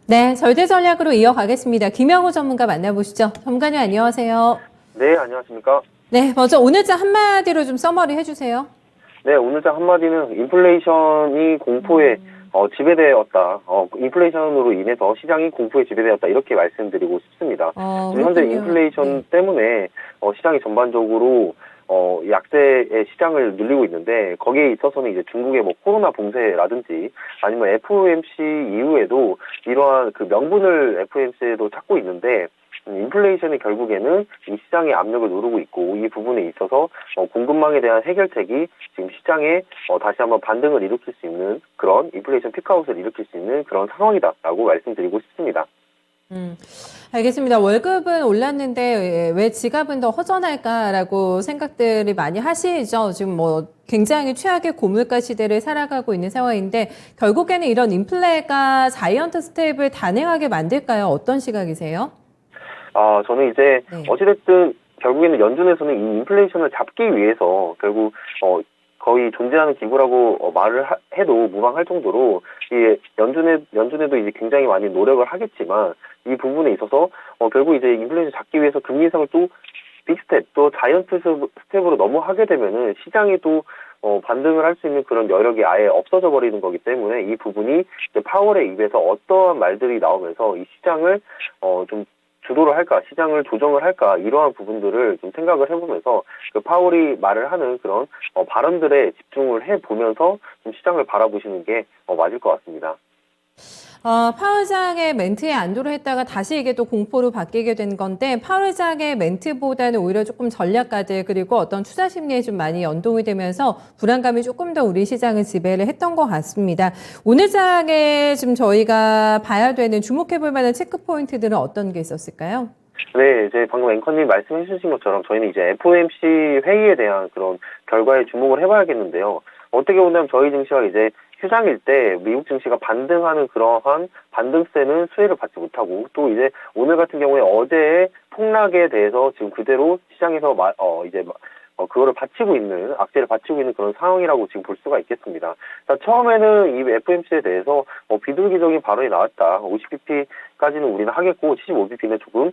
네, 절대 전략으로 이어가겠습니다. 김영호 전문가 만나보시죠. 전문가님 안녕하세요. 네, 안녕하십니까? 네, 먼저 오늘자 한마디로 좀 서머리 해주세요. 네, 오늘자 한마디는 인플레이션이 공포에 지배되었다. 인플레이션으로 인해서 시장이 공포에 지배되었다. 이렇게 말씀드리고 싶습니다. 지금 현재 그렇군요. 네. 인플레이션 때문에 시장이 전반적으로 약세의 시장을 눌리고 있는데, 거기에 있어서는 이제 중국의 뭐 코로나 봉쇄라든지 아니면 FOMC 이후에도 이러한 그 명분을 FOMC에도 찾고 있는데, 인플레이션이 결국에는 이 시장의 압력을 누르고 있고, 이 부분에 있어서 공급망에 대한 해결책이 지금 시장에 다시 한번 반등을 일으킬 수 있는 그런 인플레이션 피크아웃을 일으킬 수 있는 그런 상황이다라고 말씀드리고 싶습니다. 알겠습니다. 월급은 올랐는데 왜 지갑은 더 허전할까라고 생각들을 많이 하시죠. 지금 뭐 굉장히 최악의 고물가 시대를 살아가고 있는 상황인데 결국에는 이런 인플레가 자이언트 스텝을 단행하게 만들까요? 어떤 시각이세요? 저는 이제 네. 어찌됐든 결국에는 연준에서는 이 인플레이션을 잡기 위해서 결국 거의 존재하는 기구라고 말을 해도 무방할 정도로 이 연준에도 이제 굉장히 많이 노력을 하겠지만, 이 부분에 있어서 결국 이제 인플레이션 잡기 위해서 금리 인상을 또 빅스텝 또 자이언트 스텝으로 넘어가게 되면은 시장이 또 반등을 할 수 있는 그런 여력이 아예 없어져 버리는 거기 때문에, 이 부분이 이제 파월의 입에서 어떠한 말들이 나오면서 이 시장을 좀 주도를 할까, 시장을 조정을 할까, 이러한 부분들을 좀 생각을 해보면서 그 파월이 말을 하는 그런 발언들에 집중을 해보면서 좀 시장을 바라보시는 게 맞을 것 같습니다. 파월 의장의 멘트에 안도를 했다가 다시 이게 또 공포로 바뀌게 된 건데 파월 의장의 멘트보다는 오히려 조금 전략가들 그리고 어떤 투자 심리에 좀 많이 연동이 되면서 불안감이 조금 더 우리 시장을 지배를 했던 것 같습니다. 오늘 장에 지금 저희가 봐야 되는 주목해볼 만한 체크 포인트들은 어떤 게 있었을까요? 네, 이제 방금 앵커님 말씀해 주신 것처럼 저희는 이제 FOMC 회의에 대한 그런 결과에 주목을 해봐야겠는데요. 어떻게 보면 저희 증시가 이제 휴장일 때 미국 증시가 반등하는 그러한 반등세는 수혜를 받지 못하고, 또 이제 오늘 같은 경우에 어제의 폭락에 대해서 지금 그대로 시장에서 그거를 받치고 있는, 악재를 받치고 있는 그런 상황이라고 지금 볼 수가 있겠습니다. 자, 처음에는 이 FOMC에 대해서 비둘기적인 발언이 나왔다. 50bp까지는 우리는 하겠고 75bp는 조금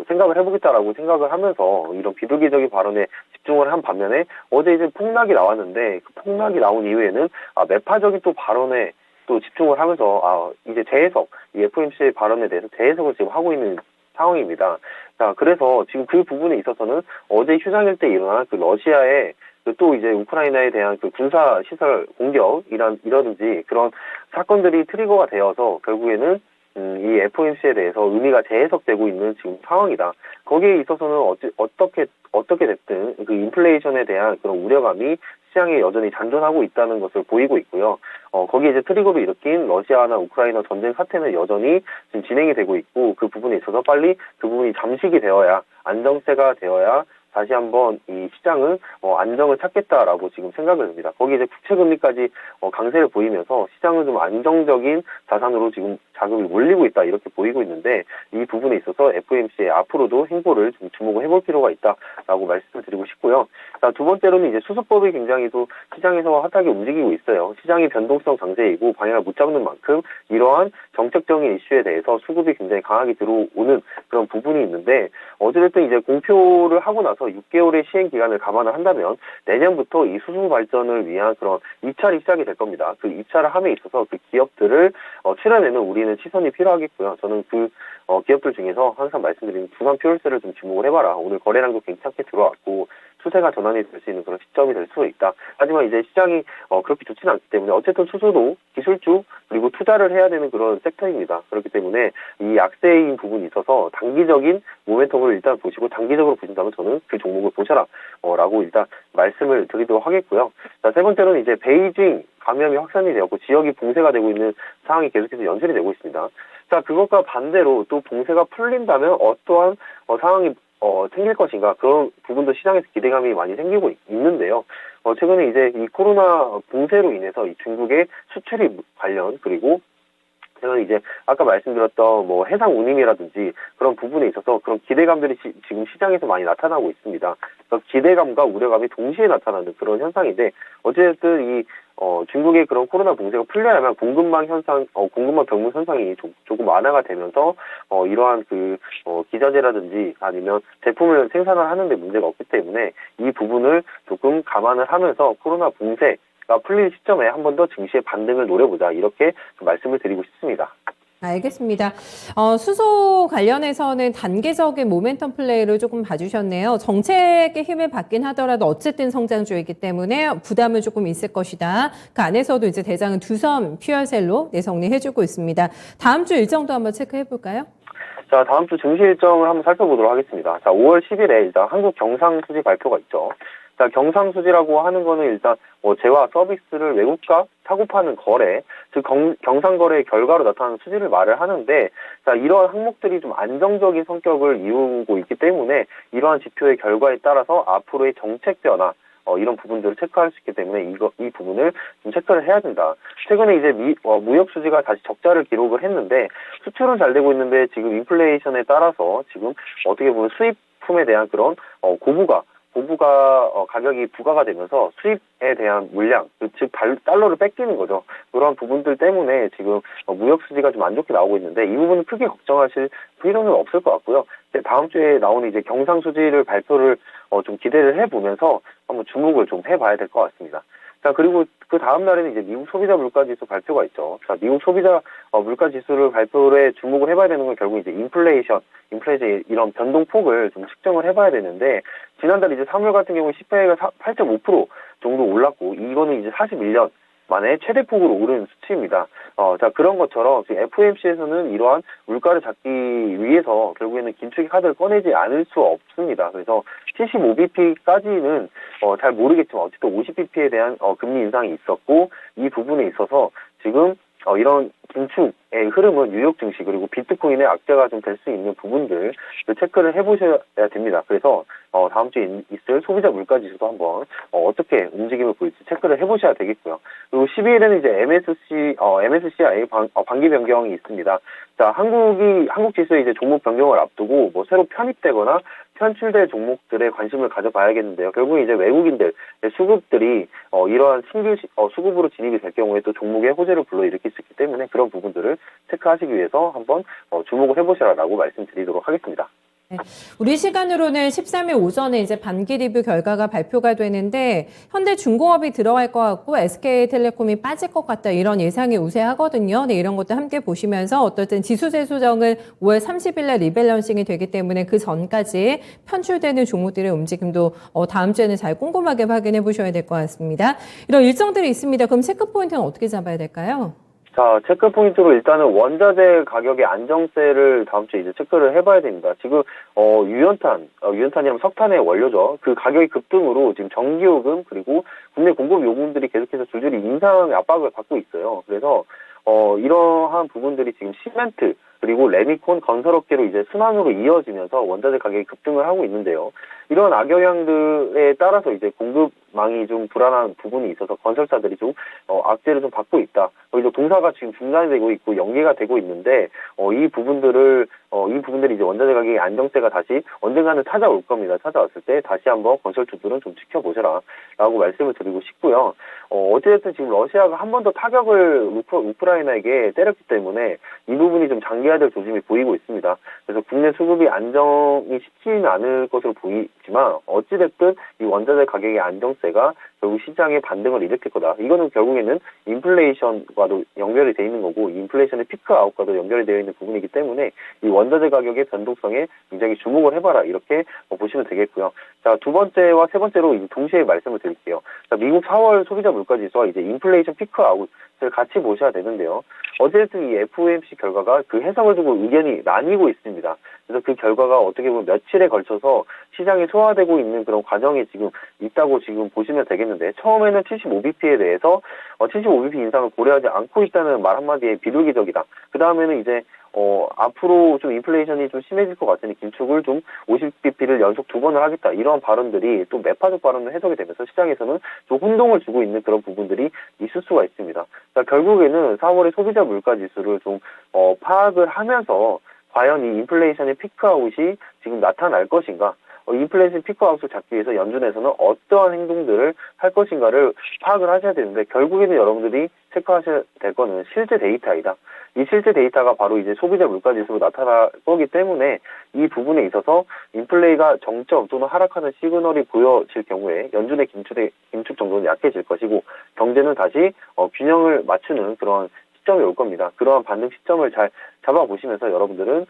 생각을 해보겠다라고 생각을 하면서 이런 비둘기적인 발언에 집중을 한 반면에, 어제 이제 폭락이 나왔는데 그 폭락이 나온 이후에는 매파적인 또 발언에 또 집중을 하면서 이제 재해석, 이 FOMC의 발언에 대해서 재해석을 지금 하고 있는 상황입니다. 자, 그래서 지금 그 부분에 있어서는 어제 휴장일 때 일어난 그 러시아의 또 이제 우크라이나에 대한 그 군사 시설 공격이라든지 그런 사건들이 트리거가 되어서 결국에는 이 FOMC에 대해서 의미가 재해석되고 있는 지금 상황이다. 거기에 있어서는 어떻게 됐든 그 인플레이션에 대한 그런 우려감이 시장에 여전히 잔존하고 있다는 것을 보이고 있고요. 거기에 이제 트리거로 일으킨 러시아나 우크라이나 전쟁 사태는 여전히 지금 진행이 되고 있고, 그 부분에 있어서 빨리 그 부분이 잠식이 되어야, 안정세가 되어야 다시 한번 이 시장은 안정을 찾겠다라고 지금 생각을 합니다. 거기 이제 국채금리까지 강세를 보이면서 시장은 좀 안정적인 자산으로 지금 자금이 몰리고 있다, 이렇게 보이고 있는데, 이 부분에 있어서 FOMC의 앞으로도 행보를 좀 주목을 해볼 필요가 있다라고 말씀을 드리고 싶고요. 자, 두 번째로는 이제 수수법이 굉장히 또 시장에서 핫하게 움직이고 있어요. 시장이 변동성 강세이고 방향을 못 잡는 만큼 이러한 정책적인 이슈에 대해서 수급이 굉장히 강하게 들어오는 그런 부분이 있는데, 어쨌든 이제 공표를 하고 나서 6개월의 시행 기간을 감안을 한다면 내년부터 이 수소 발전을 위한 그런 입찰이 시작이 될 겁니다. 그 입찰을 함에 있어서 그 기업들을 출연에는 우리는 시선이 필요하겠고요. 저는 그 기업들 중에서 항상 말씀드리는 두산 퓨얼스를 좀 주목을 해봐라. 오늘 거래량도 괜찮게 들어왔고 추세가 전환이 될 수 있는 그런 시점이 될 수 있다. 하지만 이제 시장이 그렇게 좋지는 않기 때문에 어쨌든 수소도 기술주 그리고 투자를 해야 되는 그런 섹터입니다. 그렇기 때문에 이 약세인 부분이 있어서 단기적인 모멘텀을 일단 보시고 장기적으로 보신다면 저는 그 종목을 보셔라 라고 일단 말씀을 드리도록 하겠고요. 자, 세 번째로는 이제 베이징 감염이 확산이 되었고 지역이 봉쇄가 되고 있는 상황이 계속해서 연출이 되고 있습니다. 자, 그것과 반대로 또 봉쇄가 풀린다면 어떠한 상황이 생길 것인가, 그런 부분도 시장에서 기대감이 많이 생기고 있는데요. 최근에 이제 이 코로나 봉쇄로 인해서 이 중국의 수출입 관련 그리고 저는 이제 아까 말씀드렸던 뭐 해상 운임이라든지 그런 부분에 있어서 그런 기대감들이 지금 시장에서 많이 나타나고 있습니다. 그래서 기대감과 우려감이 동시에 나타나는 그런 현상인데 어쨌든 이 중국의 그런 코로나 봉쇄가 풀려야만 공급망 현상, 공급망 병목 현상이 조금 완화가 되면서 이러한 기자재라든지 아니면 제품을 생산을 하는데 문제가 없기 때문에 이 부분을 조금 감안을 하면서 코로나 봉쇄가 풀릴 시점에 한 번 더 증시의 반등을 노려보자 이렇게 말씀을 드리고 싶습니다. 알겠습니다. 수소 관련해서는 단계적인 모멘텀 플레이를 조금 봐주셨네요. 정책의 힘을 받긴 하더라도 어쨌든 성장주이기 때문에 부담은 조금 있을 것이다. 그 안에서도 이제 대장은 두섬 퓨어셀로 정리해주고 있습니다. 다음 주 일정도 한번 체크해 볼까요? 자, 다음 주 증시 일정을 한번 살펴보도록 하겠습니다. 자, 5월 10일에 일단 한국 경상수지 발표가 있죠. 자, 경상수지라고 하는 거는 일단 재화 서비스를 외국과 사고 파는 거래, 즉 경상거래의 결과로 나타나는 수지를 말을 하는데, 자, 이러한 항목들이 좀 안정적인 성격을 이루고 있기 때문에 이러한 지표의 결과에 따라서 앞으로의 정책 변화, 이런 부분들을 체크할 수 있기 때문에 이 부분을 좀 체크를 해야 된다. 최근에 이제 무역 수지가 다시 적자를 기록을 했는데 수출은 잘 되고 있는데 지금 인플레이션에 따라서 지금 어떻게 보면 수입품에 대한 그런 고부가 가격이 부과가 되면서 수입에 대한 물량, 즉 달러를 뺏기는 거죠. 그런 부분들 때문에 지금 무역 수지가 좀 안 좋게 나오고 있는데 이 부분은 크게 걱정하실 필요는 없을 것 같고요. 다음 주에 나오는 이제 경상수지를 발표를 좀 기대를 해보면서 한번 주목을 좀 해봐야 될 것 같습니다. 자, 그리고 그 다음 날에는 이제 미국 소비자 물가지수 발표가 있죠. 자, 미국 소비자 물가지수를 발표에 주목을 해봐야 되는 건 결국 이제 인플레이션 이런 변동폭을 좀 측정을 해봐야 되는데 지난달 이제 3월 같은 경우에 CPI가 8.5% 정도 올랐고 이거는 이제 41년 만에 최대폭으로 오른 수치입니다. 자, 그런 것처럼 지금 FOMC에서는 이러한 물가를 잡기 위해서 결국에는 긴축의 카드를 꺼내지 않을 수 없습니다. 그래서 75bp까지는 잘 모르겠지만 어쨌든 50bp에 대한 금리 인상이 있었고 이 부분에 있어서 지금 이런 긴축의 흐름은 뉴욕 증시 그리고 비트코인의 악재가 좀 될 수 있는 부분들 체크를 해보셔야 됩니다. 그래서 다음 주에 있을 소비자 물가지수도 한번 어떻게 움직임을 보일지 체크를 해보셔야 되겠고요. 그리고 12일에는 이제 MSCI 반기 변경이 있습니다. 자, 한국 지수의 이제 종목 변경을 앞두고 새로 편입되거나 편출될 종목들에 관심을 가져봐야겠는데요. 결국 이제 외국인들 수급들이 이러한 신규 수급으로 진입이 될 경우에 또 종목의 호재를 불러일으킬 수 있기 때문에 그런 부분들을 체크하시기 위해서 한번 주목을 해보시라고 말씀드리도록 하겠습니다. 네. 우리 시간으로는 13일 오전에 이제 반기 리뷰 결과가 발표가 되는데 현대중공업이 들어갈 것 같고 SK텔레콤이 빠질 것 같다 이런 예상이 우세하거든요. 네, 이런 것도 함께 보시면서 어떻든 지수세 조정은 5월 30일 날 리밸런싱이 되기 때문에 그 전까지 편출되는 종목들의 움직임도 다음 주에는 잘 꼼꼼하게 확인해 보셔야 될 것 같습니다. 이런 일정들이 있습니다. 그럼 체크 포인트는 어떻게 잡아야 될까요? 자, 체크 포인트로 일단은 원자재 가격의 안정세를 다음 주에 이제 체크를 해봐야 됩니다. 지금, 유연탄이라면 석탄의 원료죠. 그 가격이 급등으로 지금 전기요금 그리고 국내 공급 요금들이 계속해서 줄줄이 인상의 압박을 받고 있어요. 그래서, 이러한 부분들이 지금 시멘트, 그리고 레미콘 건설업계로 이제 순환으로 이어지면서 원자재 가격이 급등을 하고 있는데요. 이런 악영향들에 따라서 이제 공급망이 좀 불안한 부분이 있어서 건설사들이 좀 악재를 좀 받고 있다. 이제 동사가 지금 중단이 되고 있고 연계가 되고 있는데 이 부분들이 이제 원자재 가격의 안정세가 다시 언젠가는 찾아올 겁니다. 찾아왔을 때 다시 한번 건설주들은 좀 지켜보셔라라고 말씀을 드리고 싶고요. 어쨌든 지금 러시아가 한 번 더 타격을 우크라이나에게 때렸기 때문에 이 부분이 좀 장기화될 조짐이 보이고 있습니다. 그래서 국내 수급이 안정이 쉽지는 않을 것으로 보이지만 어찌됐든 이 원자재 가격의 안정세가 결국 시장의 반등을 일으킬 거다. 이거는 결국에는 인플레이션과도 연결이 되어 있는 거고 인플레이션의 피크아웃과도 연결이 되어 있는 부분이기 때문에 이 원자재 가격의 변동성에 굉장히 주목을 해봐라 이렇게 보시면 되겠고요. 자, 두 번째와 세 번째로 이제 동시에 말씀을 드릴게요. 자, 미국 4월 소비자 물가지수와 이제 인플레이션 피크아웃을 같이 보셔야 되는데요. 어쨌든 이 FOMC 결과가 그 해석을 두고 의견이 나뉘고 있습니다. 그래서 그 결과가 어떻게 보면 며칠에 걸쳐서 시장에 소화되고 있는 그런 과정이 지금 있다고 지금 보시면 되겠는데 처음에는 75bp에 대해서 75bp 인상을 고려하지 않고 있다는 말 한마디에 비둘기적이다. 그 다음에는 이제 앞으로 좀 인플레이션이 좀 심해질 것 같으니 긴축을 좀 50bp를 연속 2번을 하겠다. 이런 발언들이 또 매파적 발언으로 해석이 되면서 시장에서는 좀 혼동을 주고 있는 그런 부분들이 있을 수가 있습니다. 그러니까 결국에는 4월의 소비자 물가 지수를 좀 파악을 하면서 과연 이 인플레이션의 피크아웃이 지금 나타날 것인가, 인플레이션 피크아웃을 잡기 위해서 연준에서는 어떠한 행동들을 할 것인가를 파악을 하셔야 되는데, 결국에는 여러분들이 체크하셔야 될 거는 실제 데이터이다. 이 실제 데이터가 바로 이제 소비자 물가 지수로 나타날 거기 때문에 이 부분에 있어서 인플레이가 정점 또는 하락하는 시그널이 보여질 경우에 연준의 긴축 정도는 약해질 것이고, 경제는 다시 균형을 맞추는 그런 시점이 올 겁니다. 그러한 반등 시점을 잘 잡아보시면서 여러분들은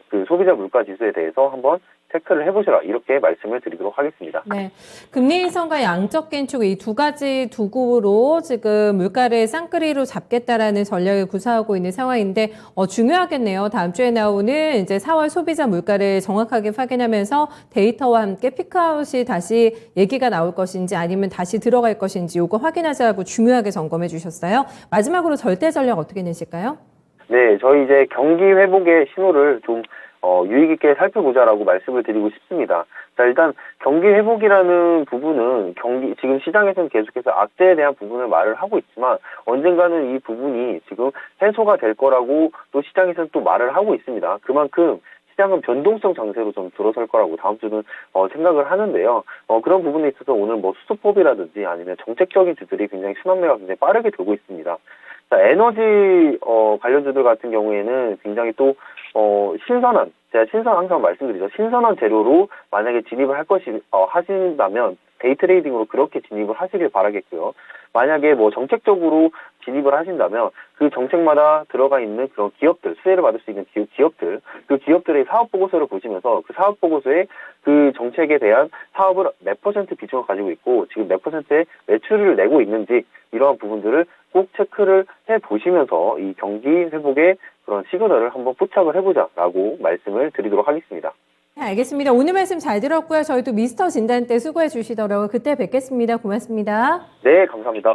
그 소비자 물가 지수에 대해서 한번 체크를 해보시라, 이렇게 말씀을 드리도록 하겠습니다. 네, 금리 인상과 양적 긴축 이 두 가지 도구로 지금 물가를 쌍끌이로 잡겠다라는 전략을 구사하고 있는 상황인데 중요하겠네요. 다음 주에 나오는 이제 4월 소비자 물가를 정확하게 확인하면서 데이터와 함께 피크아웃이 다시 얘기가 나올 것인지 아니면 다시 들어갈 것인지 이거 확인하자고 중요하게 점검해 주셨어요. 마지막으로 절대 전략 어떻게 내실까요? 네, 저희 이제 경기 회복의 신호를 좀 유의 깊게 살펴보자라고 말씀을 드리고 싶습니다. 자, 일단 경기 회복이라는 부분은 지금 시장에서는 계속해서 악재에 대한 부분을 말을 하고 있지만 언젠가는 이 부분이 지금 해소가 될 거라고 또 시장에서는 또 말을 하고 있습니다. 그만큼 시장은 변동성 장세로 좀 들어설 거라고 다음 주는 생각을 하는데요. 그런 부분에 있어서 오늘 뭐 수소법이라든지 아니면 정책적인 주들이 굉장히 순환매가 굉장히 빠르게 돌고 있습니다. 자, 에너지 관련주들 같은 경우에는 굉장히 또 신선한, 제가 항상 말씀드리죠. 신선한 재료로 만약에 진입을 하신다면 데이 트레이딩으로 그렇게 진입을 하시길 바라겠고요. 만약에 뭐 정책적으로 진입을 하신다면 그 정책마다 들어가 있는 그런 기업들, 수혜를 받을 수 있는 기업들, 그 기업들의 사업 보고서를 보시면서 그 사업 보고서에 그 정책에 대한 사업을 몇 % 비중을 가지고 있고 지금 몇 %의 매출을 내고 있는지, 이러한 부분들을 꼭 체크를 해보시면서 이 경기 회복의 그런 시그널을 한번 포착을 해보자라고 말씀을 드리도록 하겠습니다. 네, 알겠습니다. 오늘 말씀 잘 들었고요. 저희도 미스터 진단 때 수고해 주시더라고요. 그때 뵙겠습니다. 고맙습니다. 네, 감사합니다.